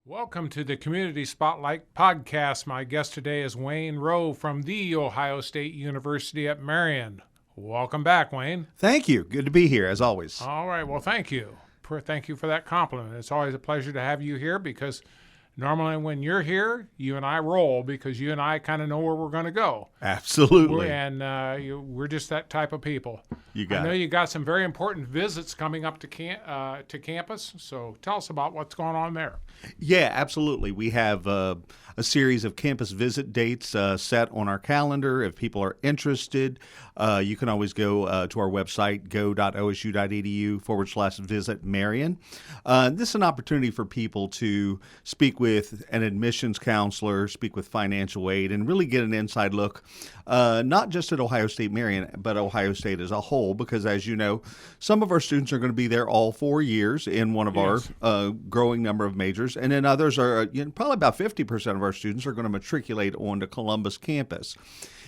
Welcome to the Community Spotlight podcast. My guest today is Wayne Rowe from the Ohio State University at Marion. Welcome back, Wayne. Thank you. Good to be here, as always. All right. Well, thank you. Thank you for that compliment. It's always a pleasure to have you here because normally when you're here, you and I roll because you and I kind of know where we're going to go. Absolutely. We're just that type of people. You got I know it. you got some very important visits coming up to campus, so tell us about what's going on there. Yeah, absolutely. We have a series of campus visit dates set on our calendar. If people are interested, you can always go to our website, go.osu.edu/visit Marion. This is an opportunity for people to speak with an admissions counselor, speak with financial aid, and really get an inside look, not just at Ohio State Marion, but Ohio State as a whole, because as you know, some of our students are going to be there all 4 years in one of our growing number of majors, and then others are, probably about 50% of our students are going to matriculate onto Columbus campus.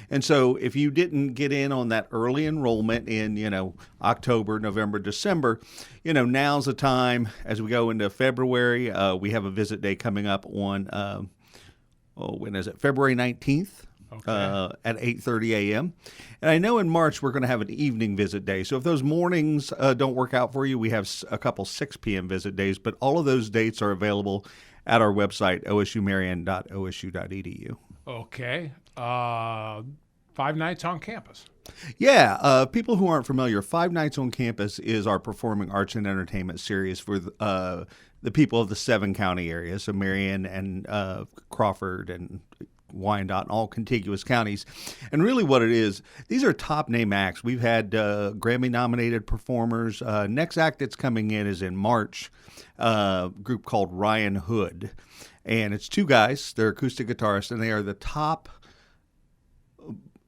And so if you didn't get in on that early enrollment in, October, November, December, now's the time as we go into February. We have a visit day coming up on, when is it? February 19th. At 8:30 a.m. And I know in March we're going to have an evening visit day. So if those mornings don't work out for you, we have a couple 6 p.m. visit days. But all of those dates are available at our website, osumarion.osu.edu. Okay. 5 nights on campus. Yeah, people who aren't familiar, 5 Nights on Campus is our performing arts and entertainment series for the people of the 7 county areas, so Marion and Crawford and Wyandotte, all contiguous counties. And really what it is, these are top name acts. We've had Grammy-nominated performers. Next act that's coming in is in March, a group called Ryan Hood. And it's 2 guys. They're acoustic guitarists, and they are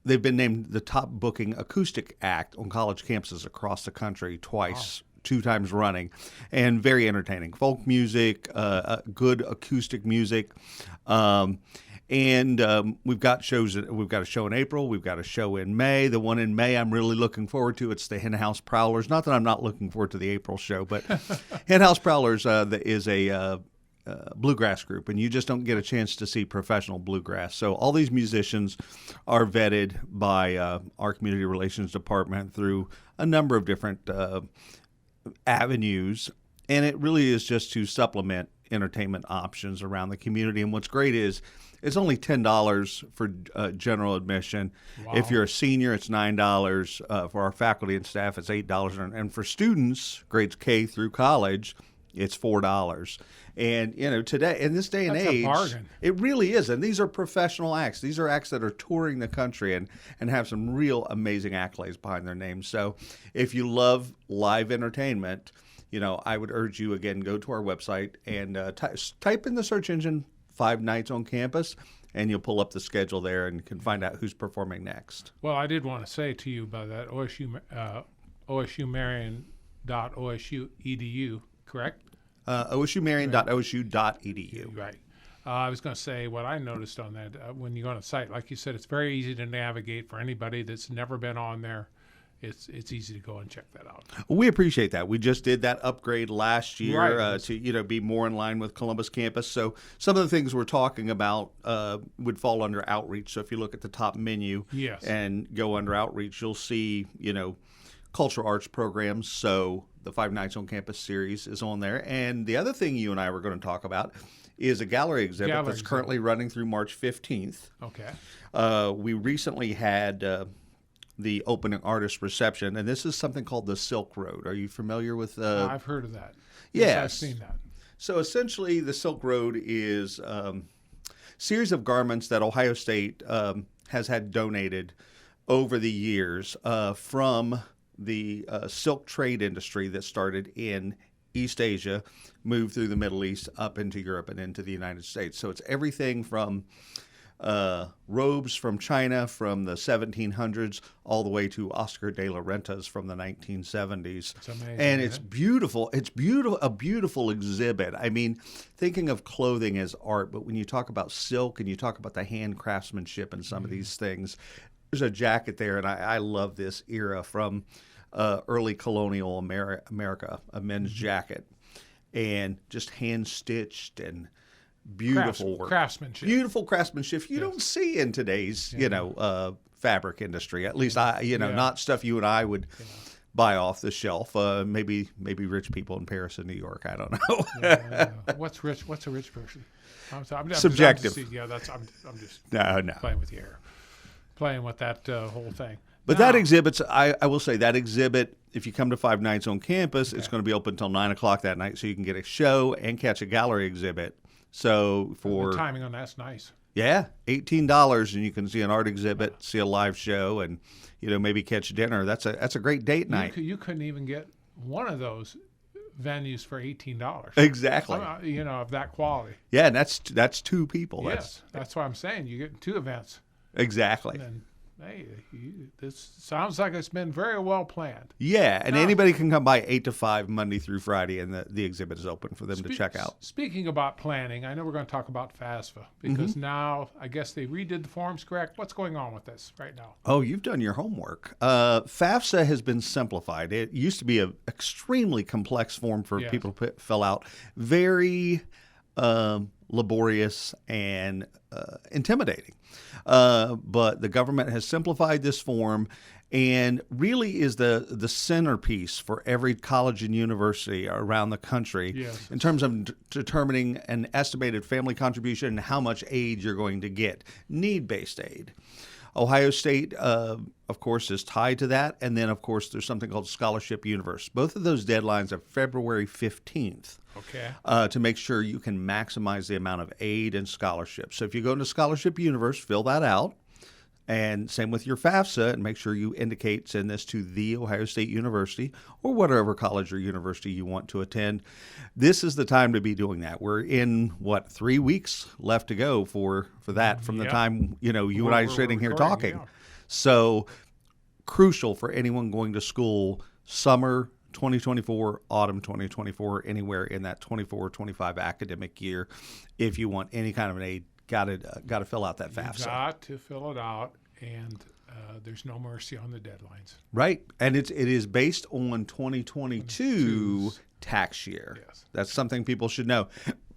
they've been named the top booking acoustic act on college campuses across the country twice. Wow. 2 times running, and very entertaining. Folk music, good acoustic music. And we've got shows. We've got a show in April. We've got a show in May. The one in May I'm really looking forward to. It's the Hen House Prowlers. Not that I'm not looking forward to the April show, but Hen House Prowlers is a bluegrass group, and you just don't get a chance to see professional bluegrass. So all these musicians are vetted by our community relations department through a number of different avenues, and it really is just to supplement entertainment options around the community. And what's great is it's only $10 for general admission. Wow. If you're a senior, it's $9. For our faculty and staff, it's $8. And for students, grades K through college, it's $4. And, today, in this day and That's age, a bargain. It really is. And these are professional acts. These are acts that are touring the country and have some real amazing accolades behind their names. So if you love live entertainment, I would urge you, again, go to our website and type in the search engine 5 Nights on Campus, and you'll pull up the schedule there and can find out who's performing next. Well, I did want to say to you about that osumarion.osu.edu, correct? osumarion.osu.edu. Right. I was going to say what I noticed on that when you go on a site, like you said, it's very easy to navigate for anybody that's never been on there. It's easy to go and check that out. We appreciate that. We just did that upgrade last year right. To be more in line with Columbus campus. So some of the things we're talking about would fall under outreach. So if you look at the top menu and go under outreach, you'll see cultural arts programs. So the 5 Nights on Campus series is on there. And the other thing you and I were going to talk about is a gallery exhibit that's currently running through March 15th. Okay. We recently had the opening artist reception, and this is something called the Silk Road. Are you familiar with? I've heard of that. Yes, I've seen that. So essentially, the Silk Road is a series of garments that Ohio State has had donated over the years from the silk trade industry that started in East Asia, moved through the Middle East, up into Europe, and into the United States. So it's everything from robes from China from the 1700s all the way to Oscar de la Renta's from the 1970s. It's amazing, and it's beautiful. It's beautiful, a beautiful exhibit. I mean, thinking of clothing as art, but when you talk about silk and you talk about the hand craftsmanship and some of these things, there's a jacket there, and I love this era from early colonial America, a men's jacket, and just hand stitched and beautiful work. Craftsmanship. Beautiful craftsmanship you don't see in today's, fabric industry. At least not stuff you and I would buy off the shelf. Maybe rich people in Paris and New York. I don't know. What's rich? What's a rich person? I'm Subjective. I'm just No. playing with the air, playing with that whole thing. But that exhibit's, I will say, that exhibit, if you come to 5 nights on campus, it's going to be open until 9 o'clock that night, so you can get a show and catch a gallery exhibit. So the timing on that's nice. Yeah, $18, and you can see an art exhibit, see a live show, and maybe catch dinner. That's a great date night. You couldn't even get one of those venues for $18. Exactly. Of that quality. Yeah, and that's 2 people. Yes, that's what I'm saying. You get 2 events. Exactly. And hey, this sounds like it's been very well planned. Yeah, and anybody can come by 8 to 5 Monday through Friday, and the exhibit is open for them to check out. Speaking about planning, I know we're going to talk about FAFSA because now I guess they redid the forms, correct? What's going on with this right now? Oh, you've done your homework. FAFSA has been simplified. It used to be an extremely complex form for people to fill out. Very laborious and intimidating. But the government has simplified this form and really is the centerpiece for every college and university around the country in terms of determining an estimated family contribution and how much aid you're going to get, need-based aid. Ohio State, of course, is tied to that. And then, of course, there's something called Scholarship Universe. Both of those deadlines are February 15th to make sure you can maximize the amount of aid and scholarships. So if you go into Scholarship Universe, fill that out. And same with your FAFSA, and make sure you send this to The Ohio State University or whatever college or university you want to attend. This is the time to be doing that. We're in, 3 weeks left to go for that from the time, you and I are sitting here talking. Yeah. So crucial for anyone going to school summer 2024, autumn 2024, anywhere in that 24-25 academic year. If you want any kind of an aid, got to fill out that FAFSA. Got to fill it out, and there's no mercy on the deadlines. Right, and it is based on 2022 tax year. Yes. That's something people should know.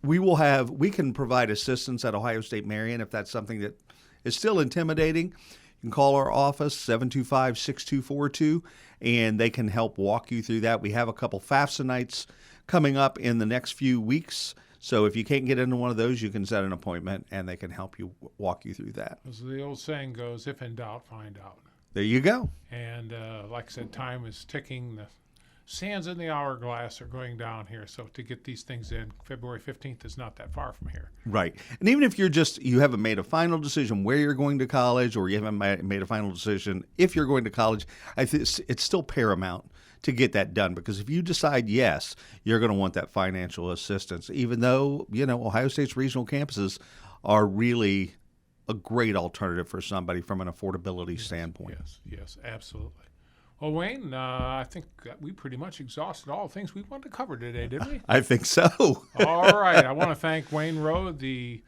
We can provide assistance at University-Marion if that's something that is still intimidating. You can call our office, 725-6242, and they can help walk you through that. We have a couple FAFSA nights coming up in the next few weeks. So if you can't get into one of those, you can set an appointment, and they can help you walk you through that. As the old saying goes, if in doubt, find out. There you go. And like I said, time is ticking. The sands in the hourglass are going down here. So to get these things in, February 15th is not that far from here. Right. And even if you haven't made a final decision where you're going to college, or you haven't made a final decision if you're going to college, I think it's still paramount to get that done, because if you decide yes, you're going to want that financial assistance, even though, Ohio State's regional campuses are really a great alternative for somebody from an affordability standpoint. Yes, absolutely. Well, Wayne, I think we pretty much exhausted all the things we wanted to cover today, didn't we? I think so. All right. I want to thank Wayne Rowe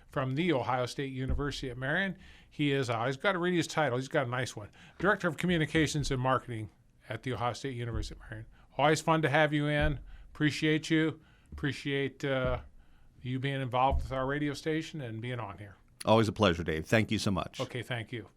from the Ohio State University-Marion. He's got to read his title. He's got a nice one. Director of Communications and Marketing at the Ohio State University-Marion. Always fun to have you in. Appreciate you. Appreciate you being involved with our radio station and being on here. Always a pleasure, Dave. Thank you so much. Okay, thank you.